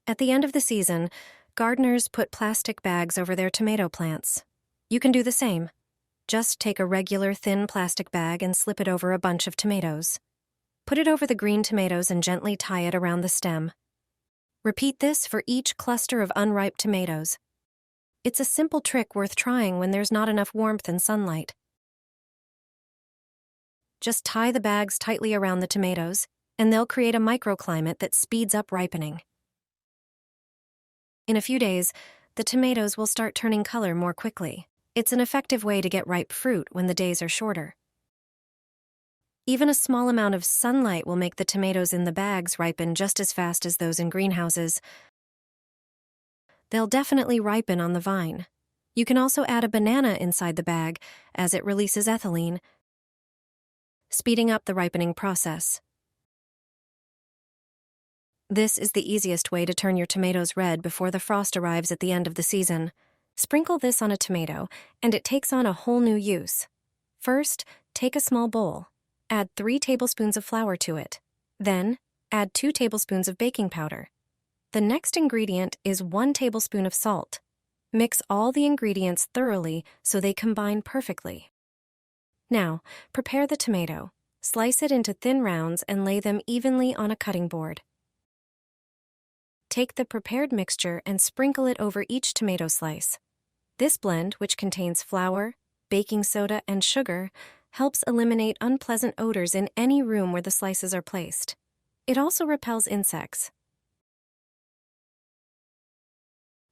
At the end of the season, gardeners put plastic bags over their tomato plants. You can do the same. Just take a regular thin plastic bag and slip it over a bunch of tomatoes. Put it over the green tomatoes and gently tie it around the stem. Repeat this for each cluster of unripe tomatoes. It's a simple trick worth trying when there's not enough warmth and sunlight. Just tie the bags tightly around the tomatoes, and they'll create a microclimate that speeds up ripening. In a few days, the tomatoes will start turning color more quickly. It's an effective way to get ripe fruit when the days are shorter. Even a small amount of sunlight will make the tomatoes in the bags ripen just as fast as those in greenhouses. They'll definitely ripen on the vine. You can also add a banana inside the bag, as it releases ethylene, speeding up the ripening process. This is the easiest way to turn your tomatoes red before the frost arrives at the end of the season. Sprinkle this on a tomato, and it takes on a whole new use. First, take a small bowl. Add 3 tablespoons of flour to it. Then, add 2 tablespoons of baking powder. The next ingredient is 1 tablespoon of salt. Mix all the ingredients thoroughly so they combine perfectly. Now, prepare the tomato. Slice it into thin rounds and lay them evenly on a cutting board. Take the prepared mixture and sprinkle it over each tomato slice. This blend, which contains flour, baking soda, and sugar, helps eliminate unpleasant odors in any room where the slices are placed. It also repels insects.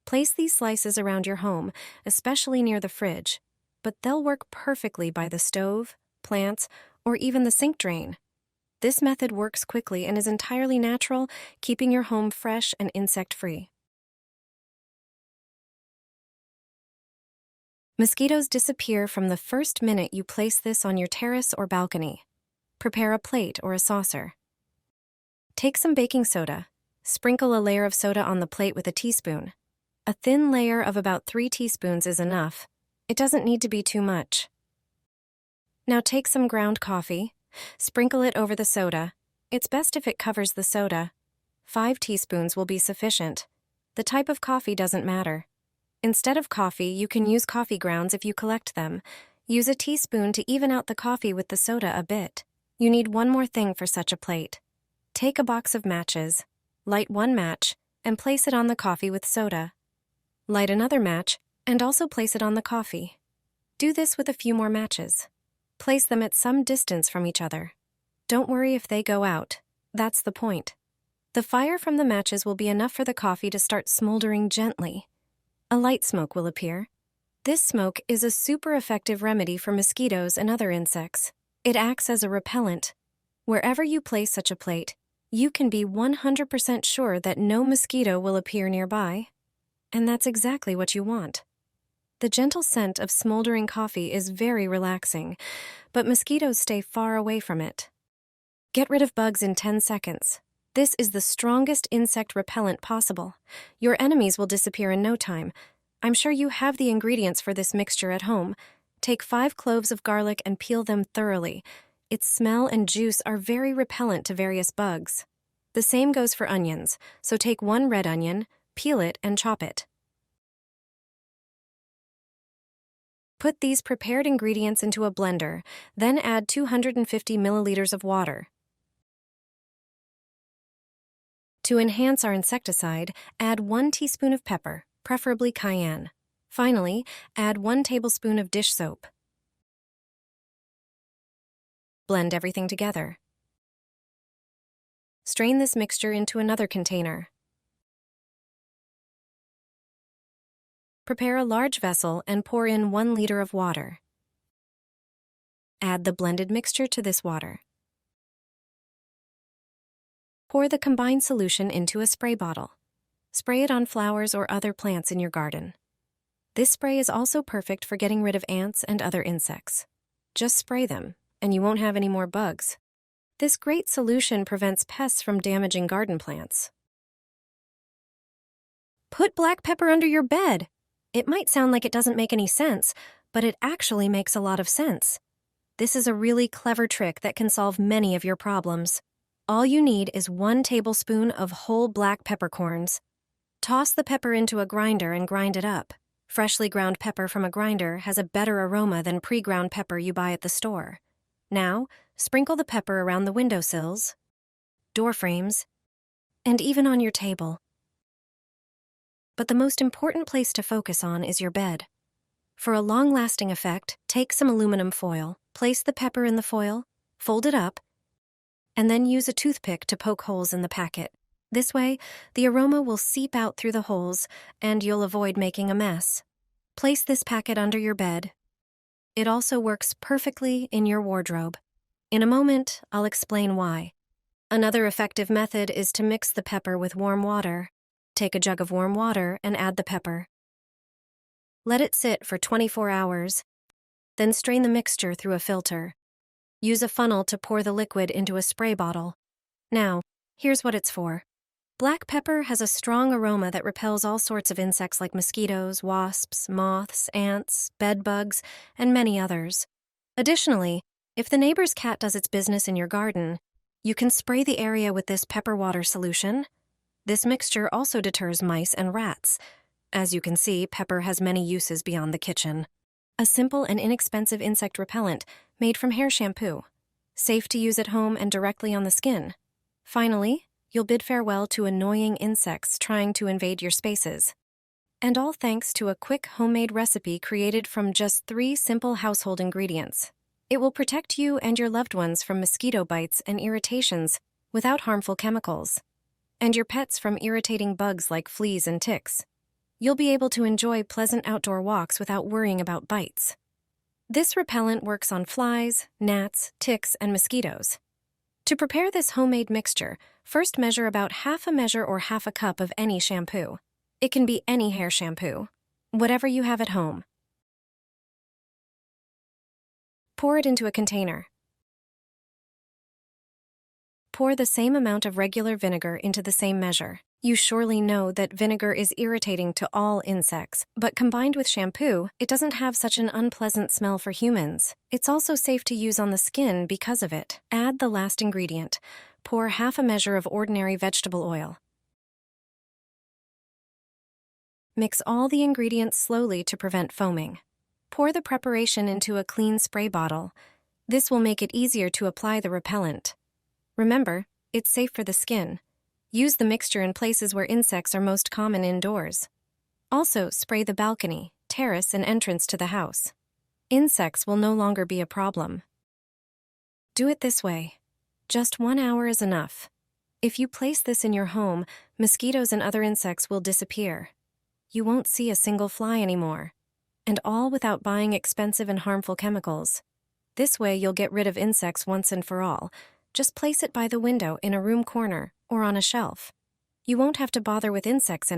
Place these slices around your home, especially near the fridge, but they'll work perfectly by the stove, plants, or even the sink drain. This method works quickly and is entirely natural, keeping your home fresh and insect-free. Mosquitoes disappear from the first minute you place this on your terrace or balcony. Prepare a plate or a saucer. Take some baking soda. Sprinkle a layer of soda on the plate with a teaspoon. A thin layer of about 3 teaspoons is enough. It doesn't need to be too much. Now take some ground coffee. Sprinkle it over the soda. It's best if it covers the soda. 5 teaspoons will be sufficient. The type of coffee doesn't matter. Instead of coffee, you can use coffee grounds if you collect them. Use a teaspoon to even out the coffee with the soda a bit. You need one more thing for such a plate. Take a box of matches. Light 1 match and place it on the coffee with soda. Light another match and also place it on the coffee. Do this with a few more matches. Place them at some distance from each other. Don't worry if they go out. That's the point. The fire from the matches will be enough for the coffee to start smoldering gently. A light smoke will appear. This smoke is a super effective remedy for mosquitoes and other insects. It acts as a repellent. Wherever you place such a plate, you can be 100% sure that no mosquito will appear nearby. And that's exactly what you want. The gentle scent of smoldering coffee is very relaxing, but mosquitoes stay far away from it. Get rid of bugs in 10 seconds. This is the strongest insect repellent possible. Your enemies will disappear in no time. I'm sure you have the ingredients for this mixture at home. Take 5 cloves of garlic and peel them thoroughly. Its smell and juice are very repellent to various bugs. The same goes for onions, so take 1 red onion, peel it, and chop it. Put these prepared ingredients into a blender, then add 250 milliliters of water. To enhance our insecticide, add 1 teaspoon of pepper, preferably cayenne. Finally, add 1 tablespoon of dish soap. Blend everything together. Strain this mixture into another container. Prepare a large vessel and pour in 1 liter of water. Add the blended mixture to this water. Pour the combined solution into a spray bottle. Spray it on flowers or other plants in your garden. This spray is also perfect for getting rid of ants and other insects. Just spray them, and you won't have any more bugs. This great solution prevents pests from damaging garden plants. Put black pepper under your bed. It might sound like it doesn't make any sense, but it actually makes a lot of sense. This is a really clever trick that can solve many of your problems. All you need is 1 tablespoon of whole black peppercorns. Toss the pepper into a grinder and grind it up. Freshly ground pepper from a grinder has a better aroma than pre-ground pepper you buy at the store. Now, sprinkle the pepper around the windowsills, door frames, and even on your table. But the most important place to focus on is your bed. For a long-lasting effect, take some aluminum foil, place the pepper in the foil, fold it up, and then use a toothpick to poke holes in the packet. This way, the aroma will seep out through the holes, and you'll avoid making a mess. Place this packet under your bed. It also works perfectly in your wardrobe. In a moment, I'll explain why. Another effective method is to mix the pepper with warm water. Take a jug of warm water and add the pepper. Let it sit for 24 hours, then strain the mixture through a filter. Use a funnel to pour the liquid into a spray bottle. Now, here's what it's for. Black pepper has a strong aroma that repels all sorts of insects like mosquitoes, wasps, moths, ants, bedbugs, and many others. Additionally, if the neighbor's cat does its business in your garden, you can spray the area with this pepper water solution. This mixture also deters mice and rats. As you can see, pepper has many uses beyond the kitchen. A simple and inexpensive insect repellent made from hair shampoo. Safe to use at home and directly on the skin. Finally, you'll bid farewell to annoying insects trying to invade your spaces. And all thanks to a quick homemade recipe created from just 3 simple household ingredients. It will protect you and your loved ones from mosquito bites and irritations without harmful chemicals, and your pets from irritating bugs like fleas and ticks. You'll be able to enjoy pleasant outdoor walks without worrying about bites. This repellent works on flies, gnats, ticks, and mosquitoes. To prepare this homemade mixture, first measure about half a measure or half a cup of any shampoo. It can be any hair shampoo, whatever you have at home. Pour it into a container. Pour the same amount of regular vinegar into the same measure. You surely know that vinegar is irritating to all insects, but combined with shampoo, it doesn't have such an unpleasant smell for humans. It's also safe to use on the skin because of it. Add the last ingredient. Pour half a measure of ordinary vegetable oil. Mix all the ingredients slowly to prevent foaming. Pour the preparation into a clean spray bottle. This will make it easier to apply the repellent. Remember, it's safe for the skin. Use the mixture in places where insects are most common indoors. Also, spray the balcony, terrace, and entrance to the house. Insects will no longer be a problem. Do it this way. Just 1 hour is enough. If you place this in your home, mosquitoes and other insects will disappear. You won't see a single fly anymore. And all without buying expensive and harmful chemicals. This way you'll get rid of insects once and for all. Just place it by the window in a room corner or on a shelf. You won't have to bother with insects